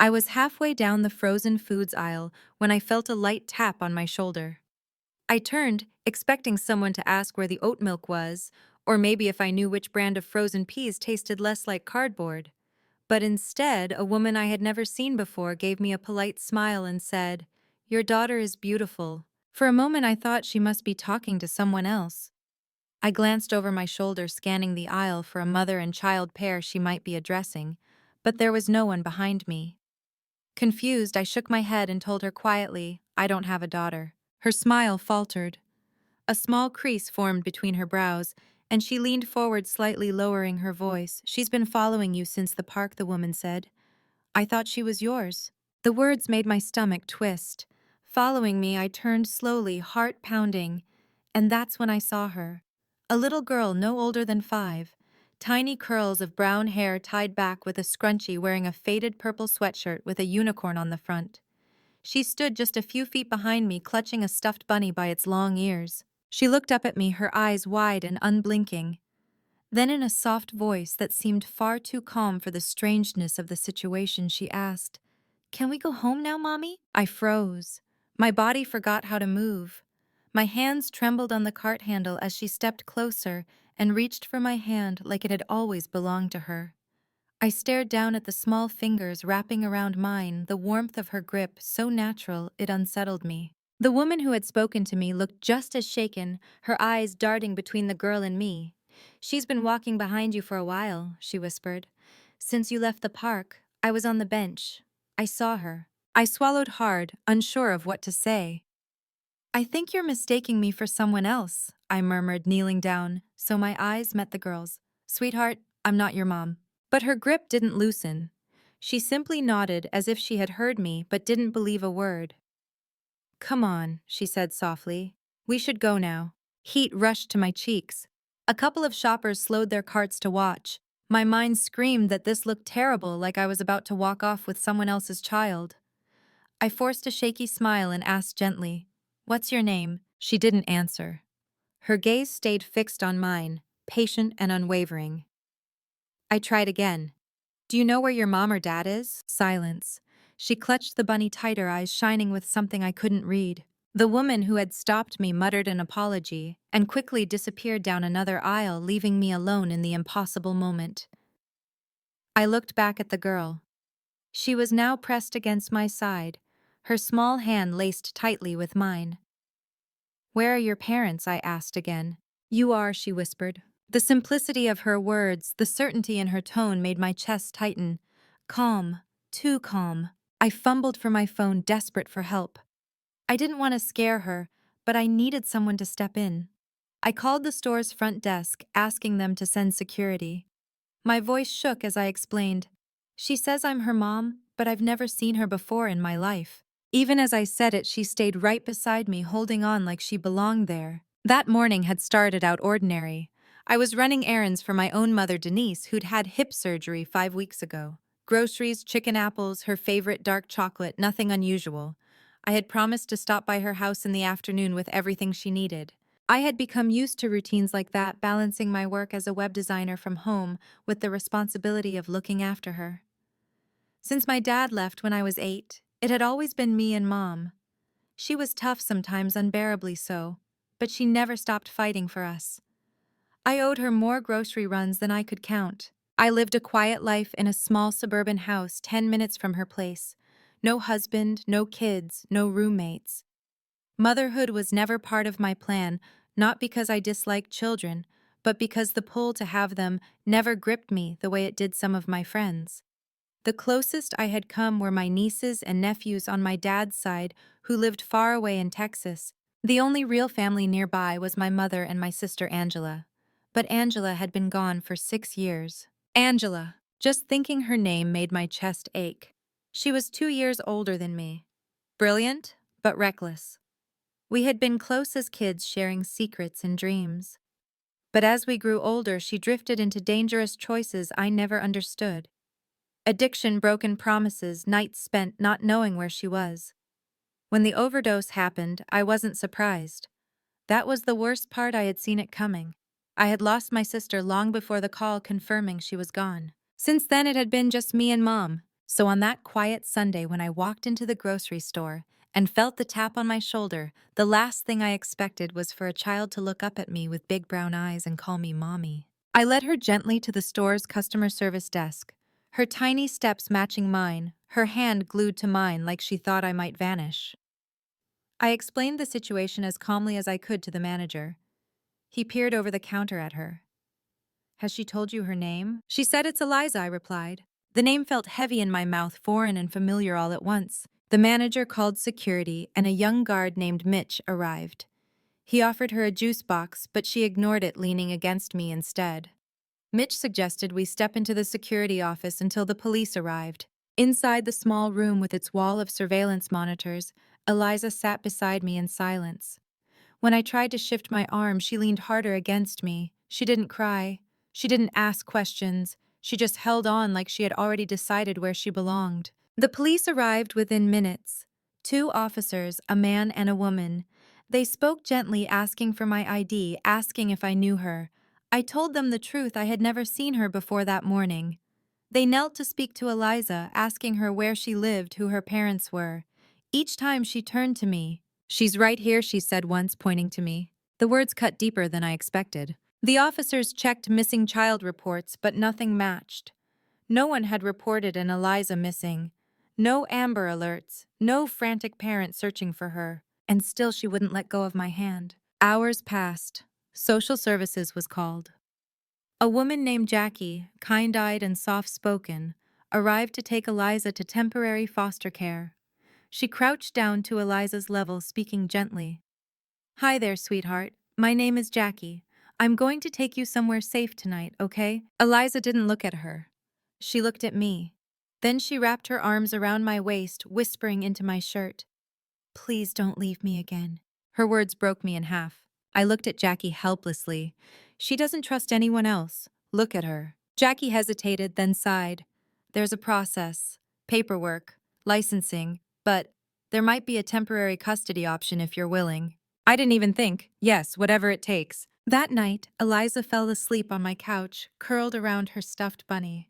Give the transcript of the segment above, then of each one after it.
I was halfway down the frozen foods aisle when I felt a light tap on my shoulder. I turned, expecting someone to ask where the oat milk was, or maybe if I knew which brand of frozen peas tasted less like cardboard. But instead, a woman I had never seen before gave me a polite smile and said, "Your daughter is beautiful." For a moment, I thought she must be talking to someone else. I glanced over my shoulder, scanning the aisle for a mother and child pair she might be addressing, but there was no one behind me. Confused, I shook my head and told her quietly, "I don't have a daughter." Her smile faltered. A small crease formed between her brows, and she leaned forward slightly, lowering her voice. "She's been following you since the park," the woman said. "I thought she was yours." The words made my stomach twist. Following me, I turned slowly, heart pounding, and that's when I saw her. A little girl no older than 5. Tiny curls of brown hair tied back with a scrunchie, wearing a faded purple sweatshirt with a unicorn on the front. She stood just a few feet behind me, clutching a stuffed bunny by its long ears. She looked up at me, her eyes wide and unblinking. Then, in a soft voice that seemed far too calm for the strangeness of the situation, she asked, "Can we go home now, Mommy?" I froze. My body forgot how to move. My hands trembled on the cart handle as she stepped closer and reached for my hand like it had always belonged to her. I stared down at the small fingers wrapping around mine, the warmth of her grip so natural it unsettled me. The woman who had spoken to me looked just as shaken, her eyes darting between the girl and me. "She's been walking behind you for a while," she whispered. "Since you left the park, I was on the bench. I saw her." I swallowed hard, unsure of what to say. "I think you're mistaking me for someone else," I murmured, kneeling down, so my eyes met the girl's. "Sweetheart, I'm not your mom." But her grip didn't loosen. She simply nodded as if she had heard me but didn't believe a word. "Come on," she said softly. "We should go now." Heat rushed to my cheeks. A couple of shoppers slowed their carts to watch. My mind screamed that this looked terrible, like I was about to walk off with someone else's child. I forced a shaky smile and asked gently, "What's your name?" She didn't answer. Her gaze stayed fixed on mine, patient and unwavering. I tried again. "Do you know where your mom or dad is?" Silence. She clutched the bunny tighter, eyes shining with something I couldn't read. The woman who had stopped me muttered an apology and quickly disappeared down another aisle, leaving me alone in the impossible moment. I looked back at the girl. She was now pressed against my side, her small hand laced tightly with mine. "Where are your parents?" I asked again. "You are," she whispered. The simplicity of her words, the certainty in her tone made my chest tighten. Calm, too calm. I fumbled for my phone, desperate for help. I didn't want to scare her, but I needed someone to step in. I called the store's front desk, asking them to send security. My voice shook as I explained. "She says I'm her mom, but I've never seen her before in my life." Even as I said it, she stayed right beside me, holding on like she belonged there. That morning had started out ordinary. I was running errands for my own mother, Denise, who'd had hip surgery 5 weeks ago. Groceries, chicken apples, her favorite dark chocolate, nothing unusual. I had promised to stop by her house in the afternoon with everything she needed. I had become used to routines like that, balancing my work as a web designer from home with the responsibility of looking after her. Since my dad left when I was 8, it had always been me and Mom. She was tough sometimes, unbearably so, but she never stopped fighting for us. I owed her more grocery runs than I could count. I lived a quiet life in a small suburban house 10 minutes from her place. No husband, no kids, no roommates. Motherhood was never part of my plan, not because I disliked children, but because the pull to have them never gripped me the way it did some of my friends. The closest I had come were my nieces and nephews on my dad's side, who lived far away in Texas. The only real family nearby was my mother and my sister Angela. But Angela had been gone for 6 years. Angela. Just thinking her name made my chest ache. She was 2 years older than me. Brilliant, but reckless. We had been close as kids, sharing secrets and dreams. But as we grew older, she drifted into dangerous choices I never understood. Addiction, broken promises, nights spent not knowing where she was. When the overdose happened, I wasn't surprised. That was the worst part. I had seen it coming. I had lost my sister long before the call confirming she was gone. Since then, it had been just me and Mom, So on that quiet Sunday when I walked into the grocery store and felt the tap on my shoulder, the last thing I expected was for a child to look up at me with big brown eyes and call me mommy. I led her gently to the store's customer service desk, her tiny steps matching mine, her hand glued to mine like she thought I might vanish. I explained the situation as calmly as I could to the manager. He peered over the counter at her. Has she told you her name? She said it's Eliza, I replied. The name felt heavy in my mouth, foreign and familiar all at once. The manager called security, and a young guard named Mitch arrived. He offered her a juice box, but she ignored it, leaning against me instead. Mitch suggested we step into the security office until the police arrived. Inside the small room with its wall of surveillance monitors, Eliza sat beside me in silence. When I tried to shift my arm, she leaned harder against me. She didn't cry. She didn't ask questions. She just held on like she had already decided where she belonged. The police arrived within minutes. 2 officers, a man and a woman. They spoke gently, asking for my ID, asking if I knew her. I told them the truth. I had never seen her before that morning. They knelt to speak to Eliza, asking her where she lived, who her parents were. Each time she turned to me. She's right here, she said once, pointing to me. The words cut deeper than I expected. The officers checked missing child reports, but nothing matched. No one had reported an Eliza missing. No Amber Alerts, no frantic parents searching for her. And still she wouldn't let go of my hand. Hours passed. Social services was called. A woman named Jackie, kind-eyed and soft-spoken, arrived to take Eliza to temporary foster care. She crouched down to Eliza's level, speaking gently. Hi there, sweetheart. My name is Jackie. I'm going to take you somewhere safe tonight, okay? Eliza didn't look at her. She looked at me. Then she wrapped her arms around my waist, whispering into my shirt. Please don't leave me again. Her words broke me in half. I looked at Jackie helplessly. She doesn't trust anyone else. Look at her. Jackie hesitated, then sighed. There's a process. Paperwork. Licensing. But there might be a temporary custody option if you're willing. I didn't even think. Yes, whatever it takes. That night, Eliza fell asleep on my couch, curled around her stuffed bunny.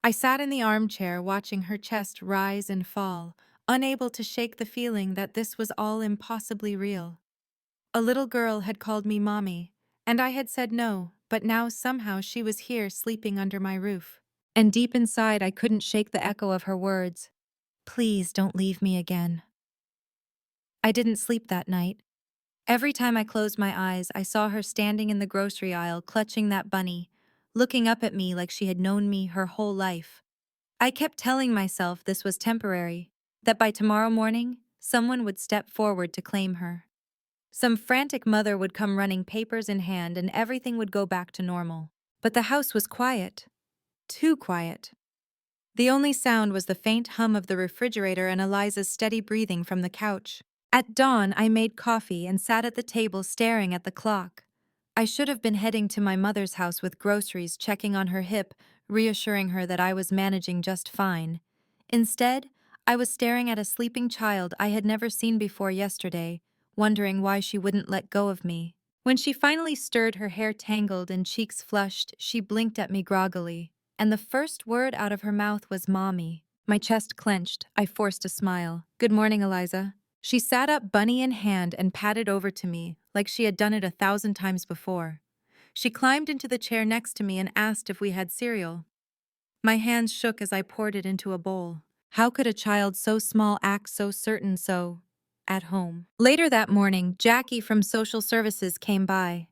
I sat in the armchair watching her chest rise and fall, unable to shake the feeling that this was all impossibly real. A little girl had called me mommy, and I had said no, but now somehow she was here sleeping under my roof. And deep inside I couldn't shake the echo of her words. Please don't leave me again. I didn't sleep that night. Every time I closed my eyes, I saw her standing in the grocery aisle clutching that bunny, looking up at me like she had known me her whole life. I kept telling myself this was temporary, that by tomorrow morning, someone would step forward to claim her. Some frantic mother would come running, papers in hand, and everything would go back to normal. But the house was quiet. Too quiet. The only sound was the faint hum of the refrigerator and Eliza's steady breathing from the couch. At dawn, I made coffee and sat at the table staring at the clock. I should have been heading to my mother's house with groceries, checking on her hip, reassuring her that I was managing just fine. Instead, I was staring at a sleeping child I had never seen before yesterday, wondering why she wouldn't let go of me. When she finally stirred, her hair tangled and cheeks flushed, she blinked at me groggily, and the first word out of her mouth was mommy. My chest clenched. I forced a smile. Good morning, Eliza. She sat up, bunny in hand, and padded over to me, like she had done it 1,000 times before. She climbed into the chair next to me and asked if we had cereal. My hands shook as I poured it into a bowl. How could a child so small act so certain, so at home? Later that morning, Jackie from social services came by.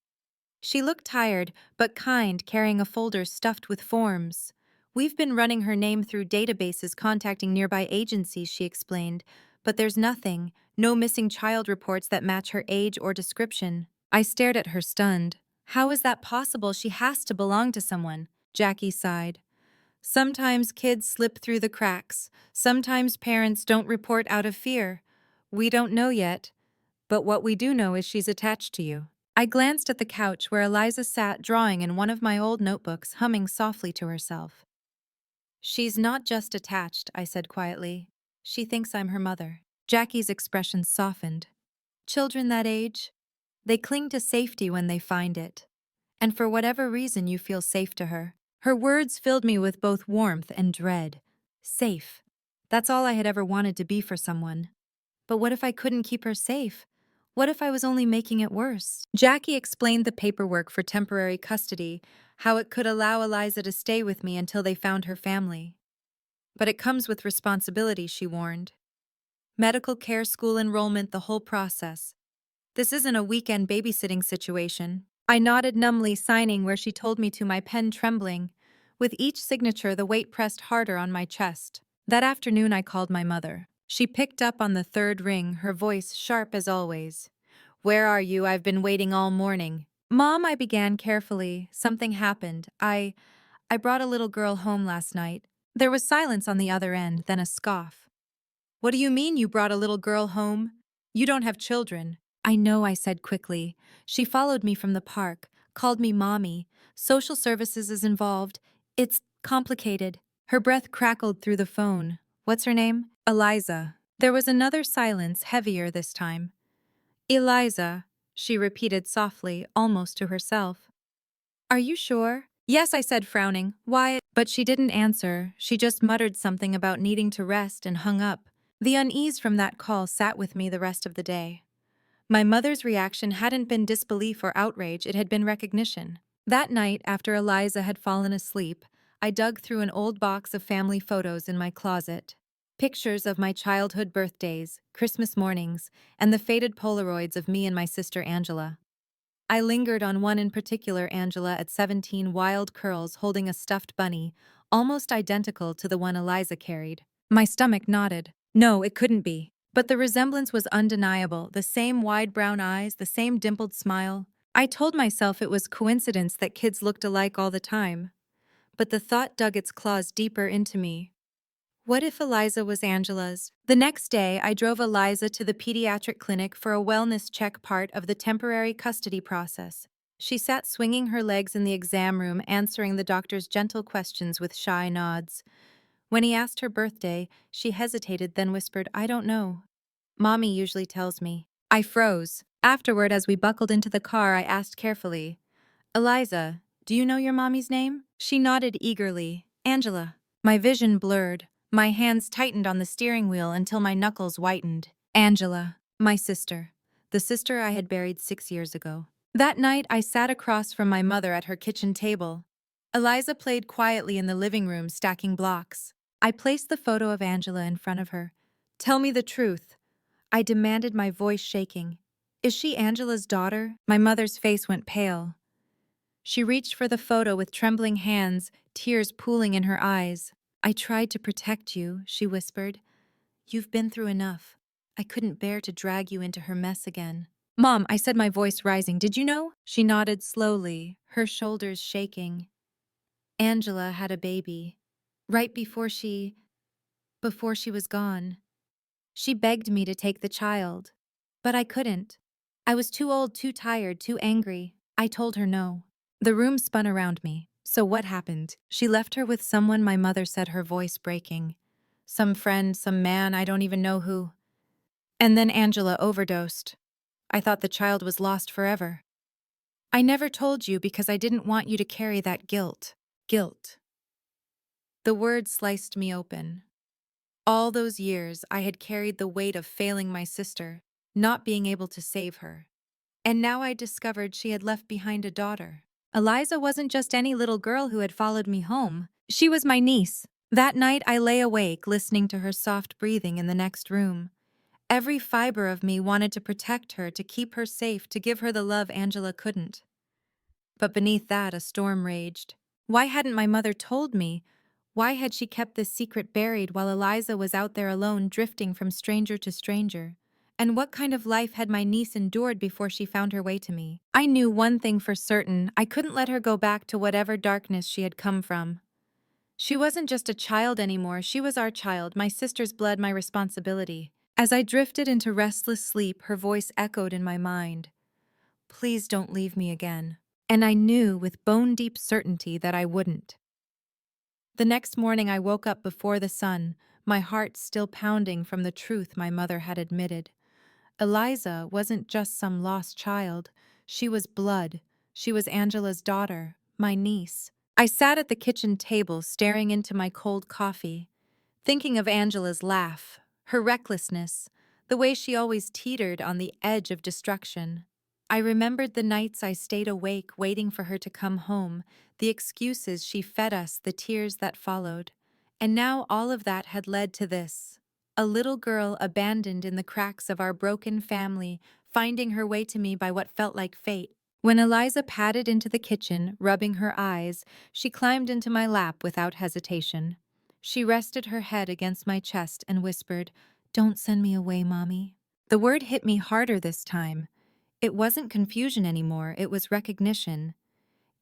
She looked tired, but kind, carrying a folder stuffed with forms. We've been running her name through databases, contacting nearby agencies, she explained, but there's nothing, no missing child reports that match her age or description. I stared at her, stunned. How is that possible? She has to belong to someone. Jackie sighed. Sometimes kids slip through the cracks. Sometimes parents don't report out of fear. We don't know yet, but what we do know is she's attached to you. I glanced at the couch where Eliza sat, drawing in one of my old notebooks, humming softly to herself. She's not just attached, I said quietly. She thinks I'm her mother. Jackie's expression softened. Children that age, they cling to safety when they find it. And for whatever reason, you feel safe to her. Her words filled me with both warmth and dread. Safe. That's all I had ever wanted to be for someone. But what if I couldn't keep her safe? What if I was only making it worse? Jackie explained the paperwork for temporary custody, how it could allow Eliza to stay with me until they found her family. But it comes with responsibility, she warned. Medical care, school enrollment, the whole process. This isn't a weekend babysitting situation. I nodded numbly, signing where she told me to, my pen trembling. With each signature, the weight pressed harder on my chest. That afternoon, I called my mother. She picked up on the third ring, her voice sharp as always. "Where are you? I've been waiting all morning." "Mom," I began carefully. "Something happened. I brought a little girl home last night." There was silence on the other end, then a scoff. "What do you mean you brought a little girl home? You don't have children." "I know," I said quickly. "She followed me from the park, called me mommy. Social services is involved. It's complicated." Her breath crackled through the phone. "What's her name?" "Eliza." There was another silence, heavier this time. "Eliza," she repeated softly, almost to herself. "Are you sure?" "Yes," I said, frowning. "Why?" But she didn't answer. She just muttered something about needing to rest and hung up. The unease from that call sat with me the rest of the day. My mother's reaction hadn't been disbelief or outrage, it had been recognition. That night, after Eliza had fallen asleep, I dug through an old box of family photos in my closet. Pictures of my childhood birthdays, Christmas mornings, and the faded Polaroids of me and my sister Angela. I lingered on one in particular, Angela at 17, wild curls holding a stuffed bunny, almost identical to the one Eliza carried. My stomach nodded. No, it couldn't be. But the resemblance was undeniable, the same wide brown eyes, the same dimpled smile. I told myself it was coincidence that kids looked alike all the time. But the thought dug its claws deeper into me. What if Eliza was Angela's? The next day, I drove Eliza to the pediatric clinic for a wellness check, part of the temporary custody process. She sat swinging her legs in the exam room, answering the doctor's gentle questions with shy nods. When he asked her birthday, she hesitated, then whispered, "I don't know. Mommy usually tells me." I froze. Afterward, as we buckled into the car, I asked carefully, "Eliza, do you know your mommy's name?" She nodded eagerly. "Angela." My vision blurred. My hands tightened on the steering wheel until my knuckles whitened. Angela, my sister. The sister I had buried 6 years ago. That night, I sat across from my mother at her kitchen table. Eliza played quietly in the living room, stacking blocks. I placed the photo of Angela in front of her. "Tell me the truth," I demanded, my voice shaking. "Is she Angela's daughter?" My mother's face went pale. She reached for the photo with trembling hands, tears pooling in her eyes. "I tried to protect you," she whispered. "You've been through enough. I couldn't bear to drag you into her mess again." "Mom," I said, my voice rising, "did you know?" She nodded slowly, her shoulders shaking. "Angela had a baby. Right before she was gone. She begged me to take the child. But I couldn't. I was too old, too tired, too angry. I told her no." The room spun around me. "So what happened?" "She left her with someone," my mother said, her voice breaking. "Some friend, some man, I don't even know who. And then Angela overdosed. I thought the child was lost forever. I never told you because I didn't want you to carry that guilt." Guilt. The word sliced me open. All those years, I had carried the weight of failing my sister, not being able to save her. And now I discovered she had left behind a daughter. Eliza wasn't just any little girl who had followed me home. She was my niece. That night, I lay awake, listening to her soft breathing in the next room. Every fiber of me wanted to protect her, to keep her safe, to give her the love Angela couldn't. But beneath that, a storm raged. Why hadn't my mother told me? Why had she kept this secret buried while Eliza was out there alone, drifting from stranger to stranger? And what kind of life had my niece endured before she found her way to me? I knew one thing for certain: I couldn't let her go back to whatever darkness she had come from. She wasn't just a child anymore, she was our child, my sister's blood, my responsibility. As I drifted into restless sleep, her voice echoed in my mind. "Please don't leave me again." And I knew with bone-deep certainty that I wouldn't. The next morning I woke up before the sun, my heart still pounding from the truth my mother had admitted. Eliza wasn't just some lost child. She was blood. She was Angela's daughter, my niece. I sat at the kitchen table, staring into my cold coffee. Thinking of Angela's laugh, her recklessness, the way she always teetered on the edge of destruction. I remembered the nights I stayed awake waiting for her to come home, the excuses she fed us, the tears that followed. And now all of that had led to this. A little girl abandoned in the cracks of our broken family, finding her way to me by what felt like fate. When Eliza padded into the kitchen, rubbing her eyes, she climbed into my lap without hesitation. She rested her head against my chest and whispered, "Don't send me away, Mommy." The word hit me harder this time. It wasn't confusion anymore, it was recognition.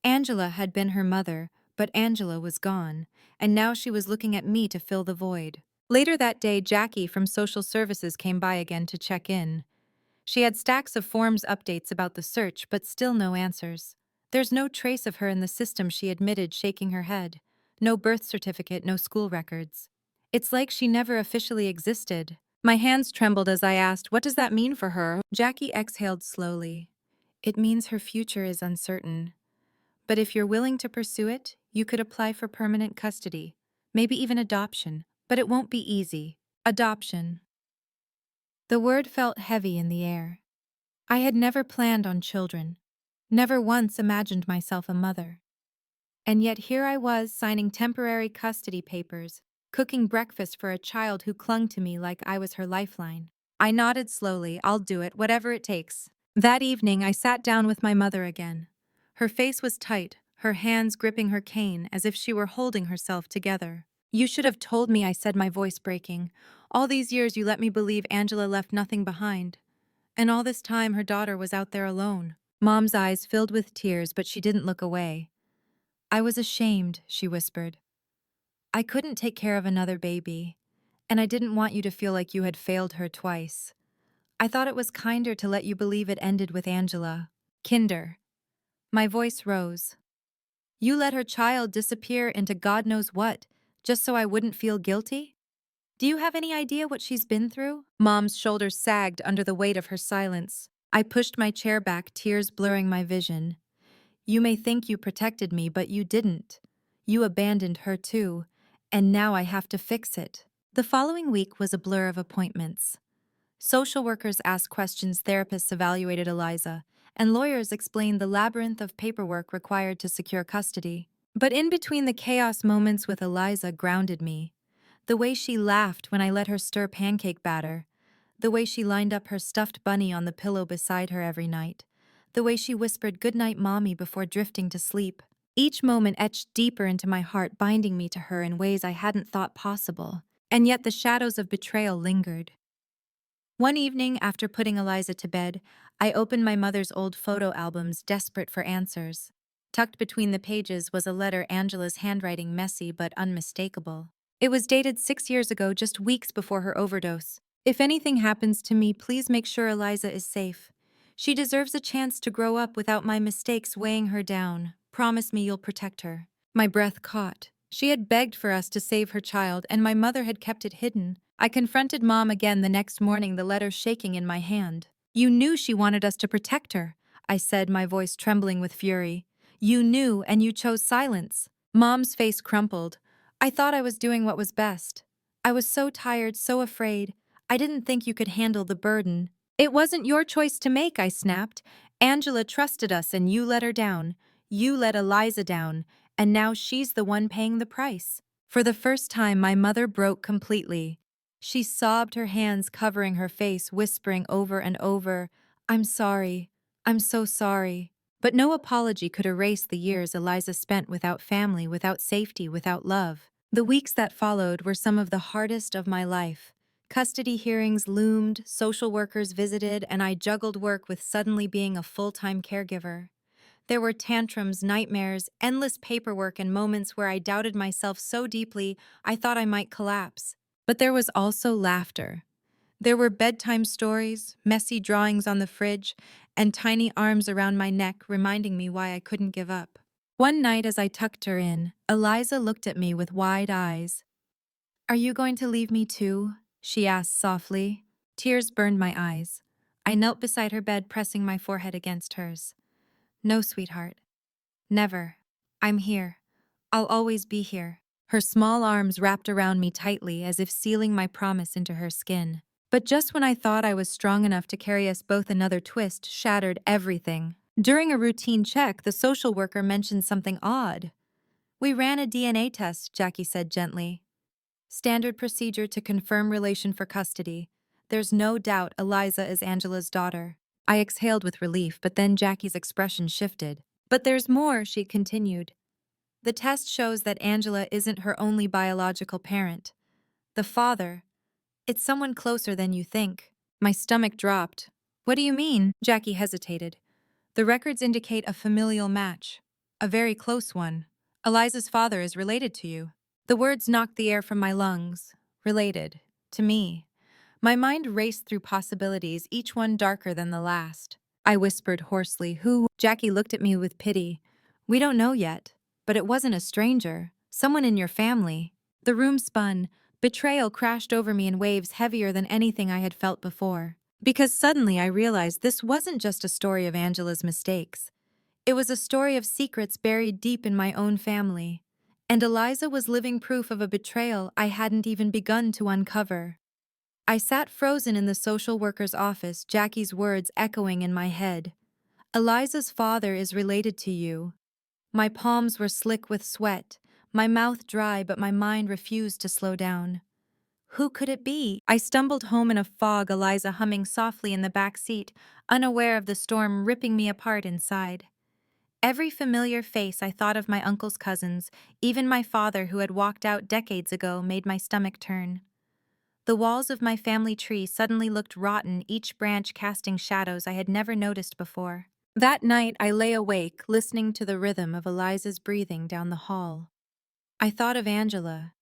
Angela had been her mother, but Angela was gone, and now she was looking at me to fill the void. Later that day, Jackie from social services came by again to check in. She had stacks of forms updates about the search, but still no answers. There's no trace of her in the system, she admitted, shaking her head. No birth certificate, no school records. It's like she never officially existed. My hands trembled as I asked, "What does that mean for her?" Jackie exhaled slowly. "It means her future is uncertain. But if you're willing to pursue it, you could apply for permanent custody, maybe even adoption, but it won't be easy." Adoption. The word felt heavy in the air. I had never planned on children, never once imagined myself a mother. And yet here I was signing temporary custody papers, cooking breakfast for a child who clung to me like I was her lifeline. I nodded slowly. "I'll do it, whatever it takes." That evening, I sat down with my mother again. Her face was tight, her hands gripping her cane as if she were holding herself together. "You should have told me," I said, my voice breaking. "All these years you let me believe Angela left nothing behind. And all this time her daughter was out there alone." Mom's eyes filled with tears, but she didn't look away. "I was ashamed," she whispered. "I couldn't take care of another baby, and I didn't want you to feel like you had failed her twice. I thought it was kinder to let you believe it ended with Angela. Kinder." My voice rose. "You let her child disappear into God knows what, just so I wouldn't feel guilty? Do you have any idea what she's been through?" Mom's shoulders sagged under the weight of her silence. I pushed my chair back, tears blurring my vision. "You may think you protected me, but you didn't. You abandoned her too, and now I have to fix it." The following week was a blur of appointments. Social workers asked questions, therapists evaluated Eliza, and lawyers explained the labyrinth of paperwork required to secure custody. But in between, the chaos moments with Eliza grounded me. The way she laughed when I let her stir pancake batter, the way she lined up her stuffed bunny on the pillow beside her every night, the way she whispered "Good night, Mommy" before drifting to sleep. Each moment etched deeper into my heart, binding me to her in ways I hadn't thought possible. And yet the shadows of betrayal lingered. One evening, after putting Eliza to bed, I opened my mother's old photo albums, desperate for answers. Tucked between the pages was a letter, Angela's handwriting messy but unmistakable. It was dated 6 years ago, just weeks before her overdose. "If anything happens to me, please make sure Eliza is safe. She deserves a chance to grow up without my mistakes weighing her down. Promise me you'll protect her." My breath caught. She had begged for us to save her child, and my mother had kept it hidden. I confronted Mom again the next morning, the letter shaking in my hand. "You knew she wanted us to protect her," I said, my voice trembling with fury. "You knew, and you chose silence." Mom's face crumpled. "I thought I was doing what was best. I was so tired, so afraid. I didn't think you could handle the burden." "It wasn't your choice to make," I snapped. "Angela trusted us and you let her down. You let Eliza down, and now she's the one paying the price." For the first time, my mother broke completely. She sobbed, her hands covering her face, whispering over and over, "I'm sorry. I'm so sorry." But no apology could erase the years Eliza spent without family, without safety, without love. The weeks that followed were some of the hardest of my life. Custody hearings loomed, social workers visited, and I juggled work with suddenly being a full-time caregiver. There were tantrums, nightmares, endless paperwork, and moments where I doubted myself so deeply I thought I might collapse. But there was also laughter. There were bedtime stories, messy drawings on the fridge, and tiny arms around my neck reminding me why I couldn't give up. One night as I tucked her in, Eliza looked at me with wide eyes. "Are you going to leave me too?" she asked softly. Tears burned my eyes. I knelt beside her bed, pressing my forehead against hers. "No, sweetheart. Never. I'm here. I'll always be here." her small arms wrapped around me tightly as if sealing my promise into her skin. But just when I thought I was strong enough to carry us both, another twist shattered everything. During a routine check, the social worker mentioned something odd. "We ran a DNA test," Jackie said gently. "Standard procedure to confirm relation for custody. There's no doubt Eliza is Angela's daughter." I exhaled with relief, but then Jackie's expression shifted. "But there's more," she continued. "The test shows that Angela isn't her only biological parent. The father, it's someone closer than you think." My stomach dropped. "What do you mean?" Jackie hesitated. "The records indicate a familial match. A very close one. Eliza's father is related to you." The words knocked the air from my lungs. Related. To me. My mind raced through possibilities, each one darker than the last. I whispered hoarsely, "Who?" Jackie looked at me with pity. "We don't know yet. But it wasn't a stranger. Someone in your family." The room spun. Betrayal crashed over me in waves heavier than anything I had felt before. Because suddenly I realized this wasn't just a story of Angela's mistakes. It was a story of secrets buried deep in my own family. And Eliza was living proof of a betrayal I hadn't even begun to uncover. I sat frozen in the social worker's office, Jackie's words echoing in my head. "Eliza's father is related to you." My palms were slick with sweat, my mouth dry, but my mind refused to slow down. Who could it be? I stumbled home in a fog, Eliza humming softly in the back seat, unaware of the storm ripping me apart inside. Every familiar face I thought of my uncle's cousins, even my father who had walked out decades ago, made my stomach turn. The walls of my family tree suddenly looked rotten, each branch casting shadows I had never noticed before. That night I lay awake, listening to the rhythm of Eliza's breathing down the hall. I thought of Angela,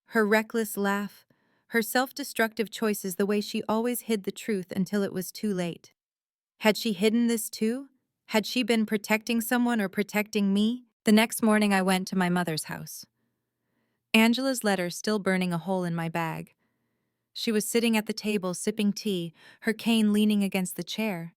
her reckless laugh, her self-destructive choices, the way she always hid the truth until it was too late. Had she hidden this too? Had she been protecting someone or protecting me? The next morning I went to my mother's house. Angela's letter still burning a hole in my bag. She was sitting at the table sipping tea, her cane leaning against the chair.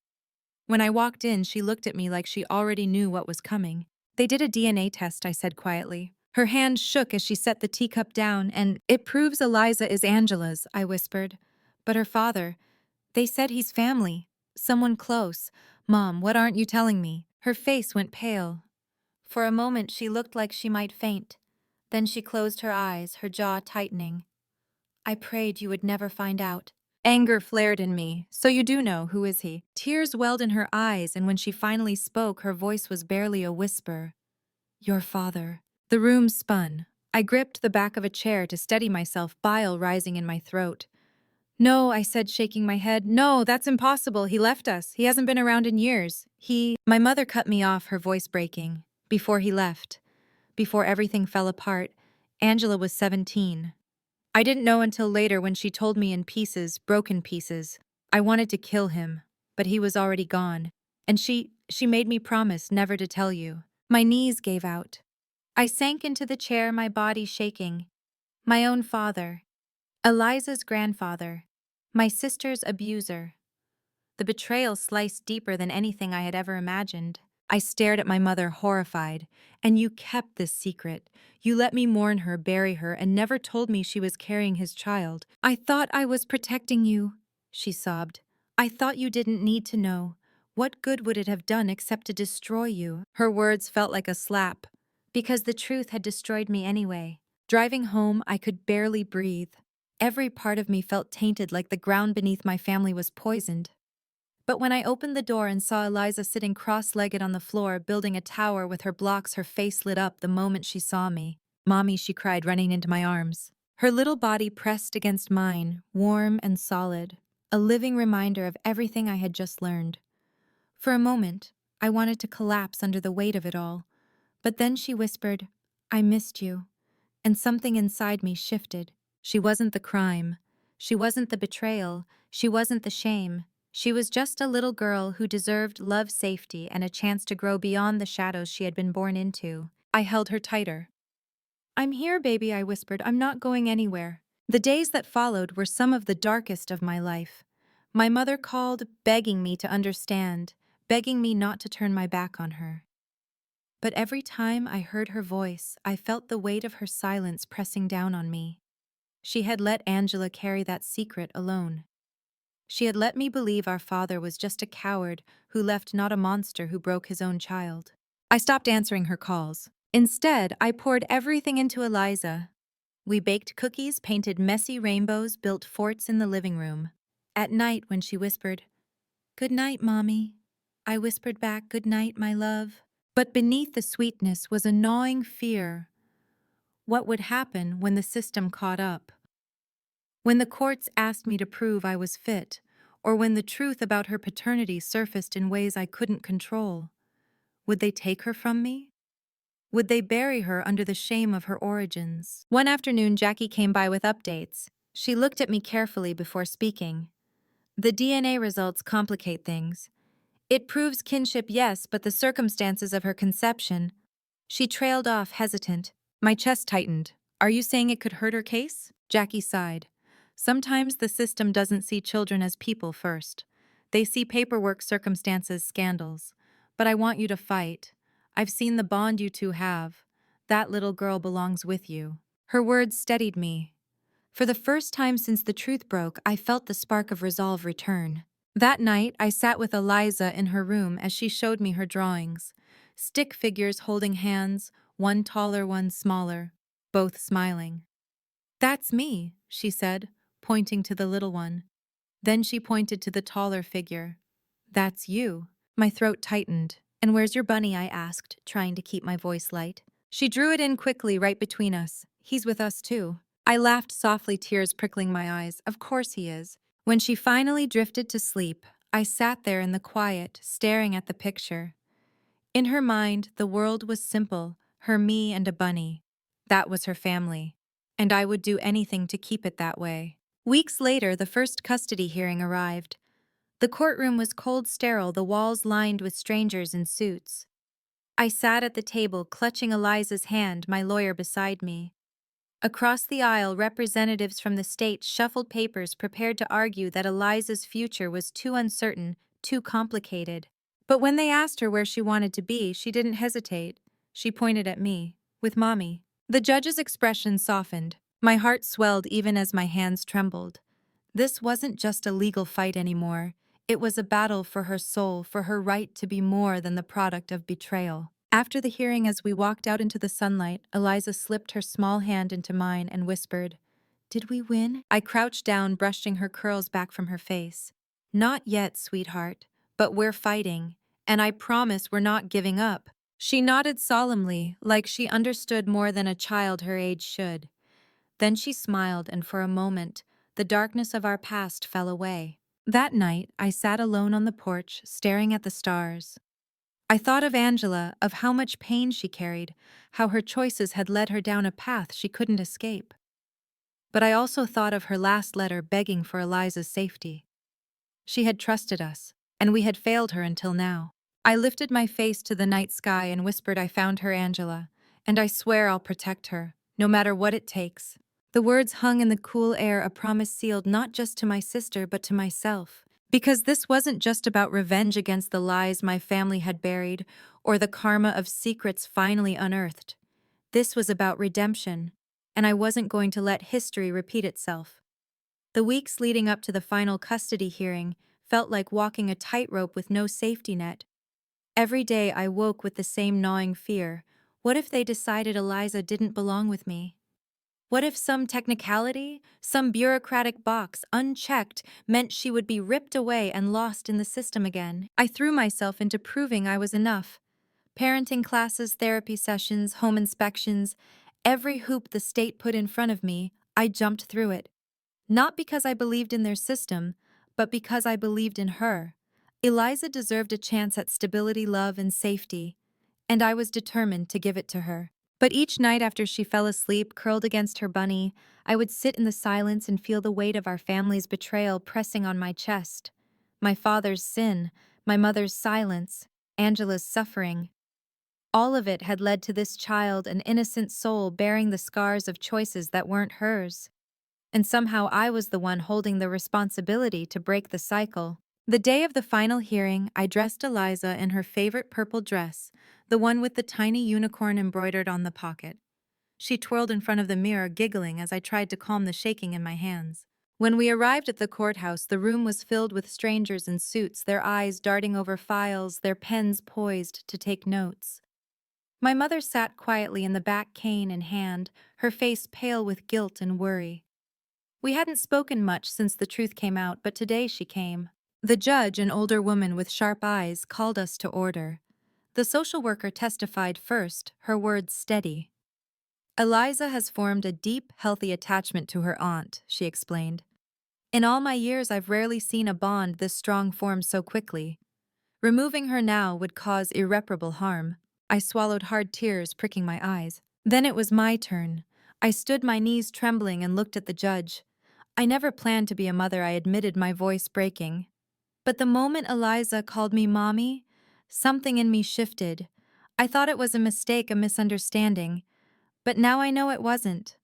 When I walked in, she looked at me like she already knew what was coming. "They did a DNA test," I said quietly. Her hand shook as she set the teacup down, and "It proves Eliza is Angela's," I whispered. "But her father, they said he's family. Someone close. Mom, what aren't you telling me?" Her face went pale. For a moment she looked like she might faint. Then she closed her eyes, her jaw tightening. "I prayed you would never find out." Anger flared in me. "So you do know, who is he?" Tears welled in her eyes, and when she finally spoke, her voice was barely a whisper. "Your father." The room spun. I gripped the back of a chair to steady myself, bile rising in my throat. "No," I said, shaking my head. "No, that's impossible. He left us. He hasn't been around in years. My mother cut me off, her voice breaking. "Before he left. Before everything fell apart. Angela was 17. I didn't know until later when she told me in pieces, broken pieces. I wanted to kill him, but he was already gone. And she made me promise never to tell you." My knees gave out. I sank into the chair, my body shaking. My own father. Eliza's grandfather. My sister's abuser. The betrayal sliced deeper than anything I had ever imagined. I stared at my mother, horrified. "And you kept this secret. You let me mourn her, bury her, and never told me she was carrying his child." "I thought I was protecting you," she sobbed. "I thought you didn't need to know. What good would it have done except to destroy you?" Her words felt like a slap, because the truth had destroyed me anyway. Driving home, I could barely breathe. Every part of me felt tainted, like the ground beneath my family was poisoned. But when I opened the door and saw Eliza sitting cross-legged on the floor, building a tower with her blocks, her face lit up the moment she saw me. "Mommy," she cried, running into my arms. Her little body pressed against mine, warm and solid, a living reminder of everything I had just learned. For a moment, I wanted to collapse under the weight of it all. But then she whispered, "I missed you." And something inside me shifted. She wasn't the crime. She wasn't the betrayal. She wasn't the shame. She was just a little girl who deserved love, safety, and a chance to grow beyond the shadows she had been born into. I held her tighter. "I'm here, baby," I whispered. "I'm not going anywhere." The days that followed were some of the darkest of my life. My mother called, begging me to understand, begging me not to turn my back on her. But every time I heard her voice, I felt the weight of her silence pressing down on me. She had let Angela carry that secret alone. She had let me believe our father was just a coward who left not a monster who broke his own child. I stopped answering her calls. Instead, I poured everything into Eliza. We baked cookies, painted messy rainbows, built forts in the living room. At night, when she whispered, "Good night, Mommy," I whispered back, "Good night, my love." But beneath the sweetness was a gnawing fear. What would happen when the system caught up? When the courts asked me to prove I was fit, or when the truth about her paternity surfaced in ways I couldn't control? Would they take her from me? Would they bury her under the shame of her origins? One afternoon, Jackie came by with updates. She looked at me carefully before speaking. "The DNA results complicate things. It proves kinship, yes, but the circumstances of her conception." She trailed off, hesitant. My chest tightened. "Are you saying it could hurt her case?" Jackie sighed. "Sometimes the system doesn't see children as people first. They see paperwork, circumstances, scandals. But I want you to fight. I've seen the bond you two have. That little girl belongs with you." Her words steadied me. For the first time since the truth broke, I felt the spark of resolve return. That night, I sat with Eliza in her room as she showed me her drawings. Stick figures holding hands, one taller, one smaller, both smiling. "That's me," she said, pointing to the little one. Then she pointed to the taller figure. "That's you." My throat tightened. "And where's your bunny?" I asked, trying to keep my voice light. She drew it in quickly, right between us. "He's with us too." I laughed softly, tears prickling my eyes. "Of course he is." When she finally drifted to sleep, I sat there in the quiet, staring at the picture. In her mind, the world was simple, her, me, and a bunny. That was her family. And I would do anything to keep it that way. Weeks later, the first custody hearing arrived. The courtroom was cold, sterile, the walls lined with strangers in suits. I sat at the table, clutching Eliza's hand, my lawyer beside me. Across the aisle, representatives from the state shuffled papers, prepared to argue that Eliza's future was too uncertain, too complicated. But when they asked her where she wanted to be, she didn't hesitate. She pointed at me, "With Mommy." The judge's expression softened. My heart swelled even as my hands trembled. This wasn't just a legal fight anymore. It was a battle for her soul, for her right to be more than the product of betrayal. After the hearing, as we walked out into the sunlight, Eliza slipped her small hand into mine and whispered, "Did we win?" I crouched down, brushing her curls back from her face. "Not yet, sweetheart, but we're fighting, and I promise we're not giving up." She nodded solemnly, like she understood more than a child her age should. Then she smiled, and for a moment, the darkness of our past fell away. That night, I sat alone on the porch, staring at the stars. I thought of Angela, of how much pain she carried, how her choices had led her down a path she couldn't escape. But I also thought of her last letter begging for Eliza's safety. She had trusted us, and we had failed her until now. I lifted my face to the night sky and whispered, "I found her, Angela, and I swear I'll protect her, no matter what it takes." The words hung in the cool air, a promise sealed not just to my sister but to myself. Because this wasn't just about revenge against the lies my family had buried or the karma of secrets finally unearthed. This was about redemption, and I wasn't going to let history repeat itself. The weeks leading up to the final custody hearing felt like walking a tightrope with no safety net. Every day I woke with the same gnawing fear. What if they decided Eliza didn't belong with me? What if some technicality, some bureaucratic box, unchecked, meant she would be ripped away and lost in the system again? I threw myself into proving I was enough. Parenting classes, therapy sessions, home inspections, every hoop the state put in front of me, I jumped through it. Not because I believed in their system, but because I believed in her. Eliza deserved a chance at stability, love, and safety, and I was determined to give it to her. But each night after she fell asleep, curled against her bunny, I would sit in the silence and feel the weight of our family's betrayal pressing on my chest. My father's sin, my mother's silence, Angela's suffering. All of it had led to this child, an innocent soul bearing the scars of choices that weren't hers. And somehow I was the one holding the responsibility to break the cycle. The day of the final hearing, I dressed Eliza in her favorite purple dress, the one with the tiny unicorn embroidered on the pocket. She twirled in front of the mirror, giggling as I tried to calm the shaking in my hands. When we arrived at the courthouse, the room was filled with strangers in suits, their eyes darting over files, their pens poised to take notes. My mother sat quietly in the back, cane in hand, her face pale with guilt and worry. We hadn't spoken much since the truth came out, but today she came. The judge, an older woman with sharp eyes, called us to order. The social worker testified first, her words steady. Eliza has formed a deep, healthy attachment to her aunt, she explained. In all my years, I've rarely seen a bond this strong form so quickly. Removing her now would cause irreparable harm. I swallowed hard tears, pricking my eyes. Then it was my turn. I stood, my knees trembling, and looked at the judge. I never planned to be a mother, I admitted, my voice breaking. But the moment Eliza called me Mommy, something in me shifted. I thought it was a mistake, a misunderstanding. But now I know it wasn't.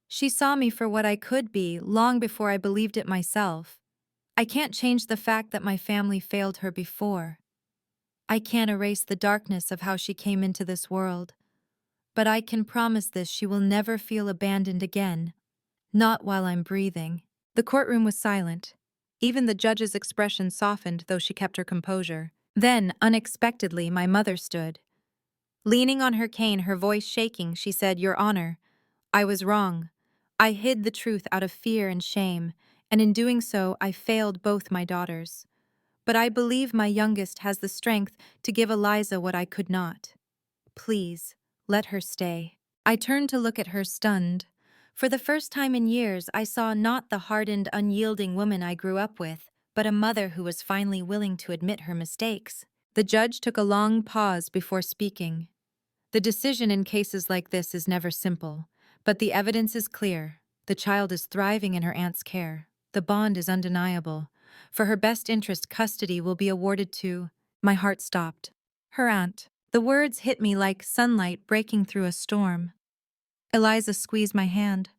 She saw me for what I could be, long before I believed it myself. I can't change the fact that my family failed her before. I can't erase the darkness of how she came into this world. But I can promise this: she will never feel abandoned again. Not while I'm breathing. The courtroom was silent. Even the judge's expression softened, though she kept her composure. Then, unexpectedly, my mother stood. Leaning on her cane, her voice shaking, she said, "Your Honor, I was wrong. I hid the truth out of fear and shame, and in doing so, I failed both my daughters. But I believe my youngest has the strength to give Eliza what I could not. Please, let her stay." I turned to look at her, stunned. For the first time in years, I saw not the hardened, unyielding woman I grew up with, but a mother who was finally willing to admit her mistakes. The judge took a long pause before speaking. The decision in cases like this is never simple, but the evidence is clear. The child is thriving in her aunt's care. The bond is undeniable. For her best interest, custody will be awarded to— My heart stopped. Her aunt. The words hit me like sunlight breaking through a storm. Eliza squeezed my hand.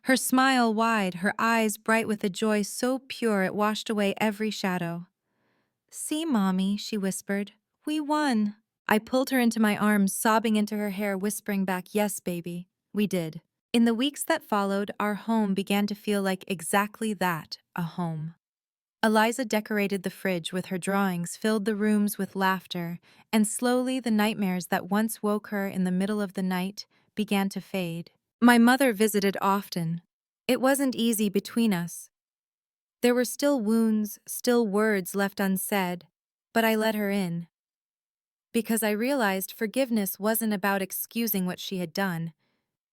Her smile wide, her eyes bright with a joy so pure it washed away every shadow. "See, Mommy," she whispered. "We won." I pulled her into my arms, sobbing into her hair, whispering back, "Yes, baby, we did." In the weeks that followed, our home began to feel like exactly that, a home. Eliza decorated the fridge with her drawings, filled the rooms with laughter, and slowly the nightmares that once woke her in the middle of the night began to fade. My mother visited often. It wasn't easy between us. There were still wounds, still words left unsaid, but I let her in. Because I realized forgiveness wasn't about excusing what she had done.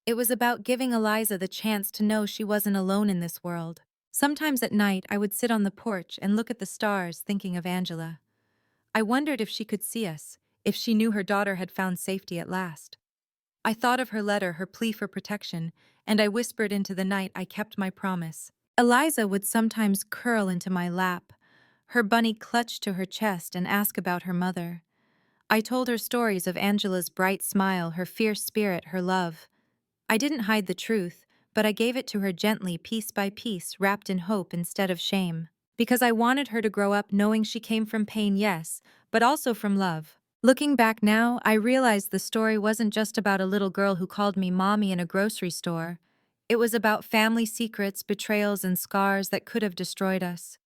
It was about giving Eliza the chance to know she wasn't alone in this world. Sometimes at night, I would sit on the porch and look at the stars, thinking of Angela. I wondered if she could see us, if she knew her daughter had found safety at last. I thought of her letter, her plea for protection, and I whispered into the night I kept my promise. Eliza would sometimes curl into my lap, her bunny clutched to her chest, and ask about her mother. I told her stories of Angela's bright smile, her fierce spirit, her love. I didn't hide the truth, but I gave it to her gently, piece by piece, wrapped in hope instead of shame. Because I wanted her to grow up knowing she came from pain, yes, but also from love. Looking back now, I realized the story wasn't just about a little girl who called me Mommy in a grocery store. It was about family secrets, betrayals, and scars that could have destroyed us.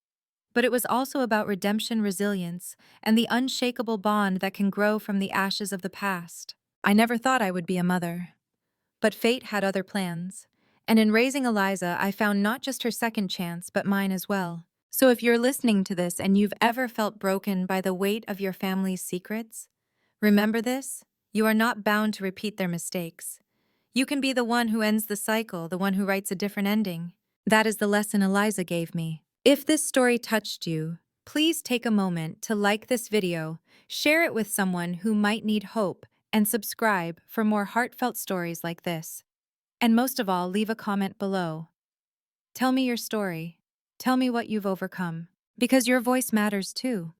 But it was also about redemption, resilience, and the unshakable bond that can grow from the ashes of the past. I never thought I would be a mother. But fate had other plans. And in raising Eliza, I found not just her second chance, but mine as well. So if you're listening to this and you've ever felt broken by the weight of your family's secrets, remember this: you are not bound to repeat their mistakes. You can be the one who ends the cycle, the one who writes a different ending. That is the lesson Eliza gave me. If this story touched you, please take a moment to like this video, share it with someone who might need hope, and subscribe for more heartfelt stories like this. And most of all, leave a comment below. Tell me your story. Tell me what you've overcome. Because your voice matters too.